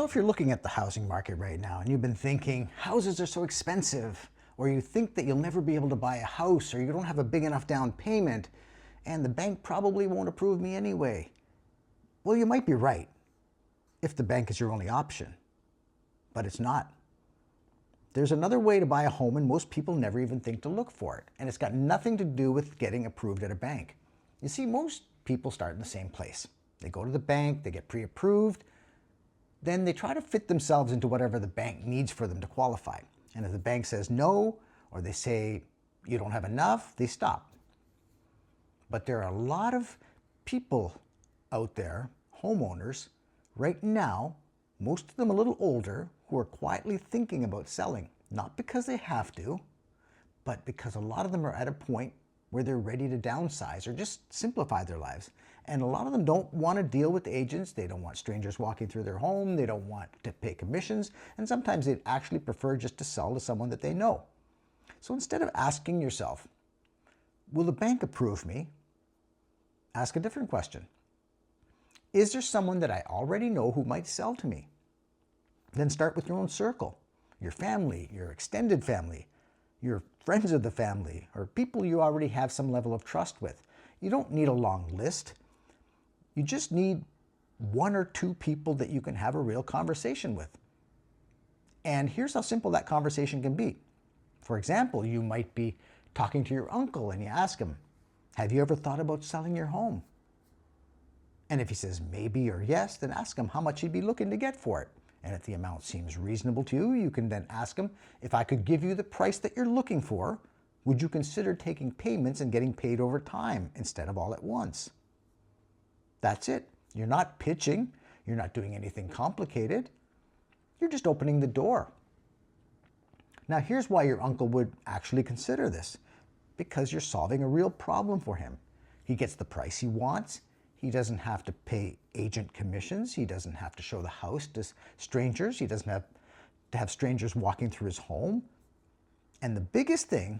So if you're looking at the housing market right now and you've been thinking houses are so expensive, or you think that you'll never be able to buy a house, or you don't have a big enough down payment, and the bank probably won't approve me anyway. Well, you might be right if the bank is your only option, but it's not. There's another way to buy a home and most people never even think to look for it, and it's got nothing to do with getting approved at a bank. You see, most people start in the same place. They go to the bank, they get pre-approved, then they try to fit themselves into whatever the bank needs for them to qualify. And if the bank says no, or they say you don't have enough, they stop. But there are a lot of people out there, homeowners, right now, most of them a little older, who are quietly thinking about selling, not because they have to, but because a lot of them are at a point where they're ready to downsize or just simplify their lives. And a lot of them don't want to deal with agents. They don't want strangers walking through their home. They don't want to pay commissions. And sometimes they'd actually prefer just to sell to someone that they know. So instead of asking yourself, will the bank approve me? Ask a different question. Is there someone that I already know who might sell to me? Then start with your own circle, your family, your extended family, your friends of the family, or people you already have some level of trust with. You don't need a long list. You just need one or two people that you can have a real conversation with. And here's how simple that conversation can be. For example, you might be talking to your uncle and you ask him, have you ever thought about selling your home? And if he says maybe or yes, then ask him how much he'd be looking to get for it. And if the amount seems reasonable to you, you can then ask him, if I could give you the price that you're looking for, would you consider taking payments and getting paid over time instead of all at once? That's it. You're not pitching. You're not doing anything complicated. You're just opening the door. Now, here's why your uncle would actually consider this. Because you're solving a real problem for him. He gets the price he wants. He doesn't have to pay agent commissions. He doesn't have to show the house to strangers. He doesn't have to have strangers walking through his home. And the biggest thing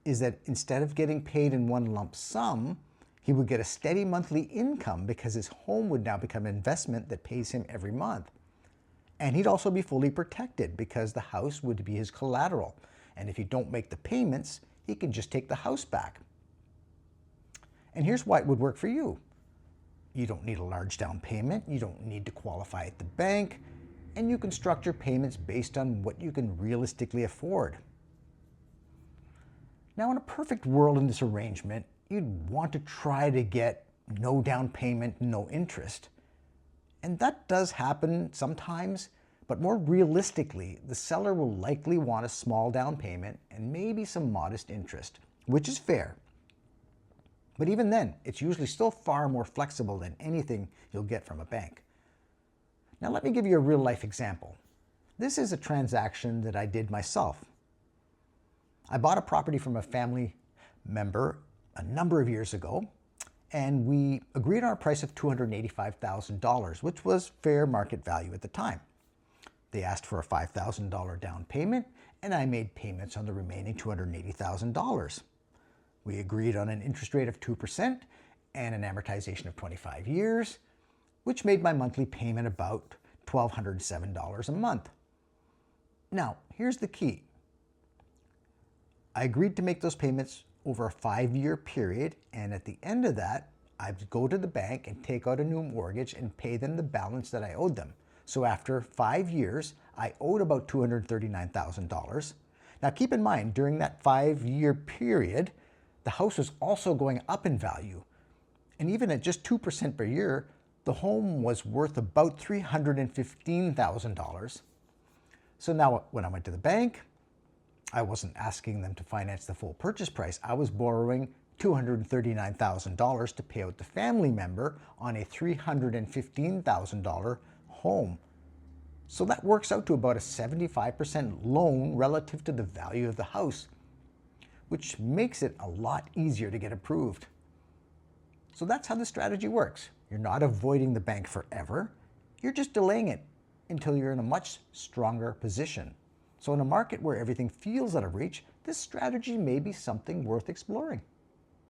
is that instead of getting paid in one lump sum, he would get a steady monthly income because his home would now become an investment that pays him every month. And he'd also be fully protected because the house would be his collateral. And if you don't make the payments, he can just take the house back. And here's why it would work for you. You don't need a large down payment. You don't need to qualify at the bank. And you can structure payments based on what you can realistically afford. Now, in a perfect world in this arrangement, you'd want to try to get no down payment, no interest. And that does happen sometimes, but more realistically, the seller will likely want a small down payment and maybe some modest interest, which is fair. But even then, it's usually still far more flexible than anything you'll get from a bank. Now let me give you a real life example. This is a transaction that I did myself. I bought a property from a family member a number of years ago, and we agreed on a price of $285,000, which was fair market value at the time. They asked for a $5,000 down payment, and I made payments on the remaining $280,000. We agreed on an interest rate of 2% and an amortization of 25 years, which made my monthly payment about $1,207 a month. Now, here's the key. I agreed to make those payments over a 5-year period, and at the end of that, I'd go to the bank and take out a new mortgage and pay them the balance that I owed them. So after 5 years, I owed about $239,000. Now keep in mind, during that 5-year period, the house was also going up in value. And even at just 2% per year, the home was worth about $315,000. So now when I went to the bank, I wasn't asking them to finance the full purchase price. I was borrowing $239,000 to pay out the family member on a $315,000 home. So that works out to about a 75% loan relative to the value of the house, which makes it a lot easier to get approved. So that's how the strategy works. You're not avoiding the bank forever. You're just delaying it until you're in a much stronger position. So in a market where everything feels out of reach, this strategy may be something worth exploring.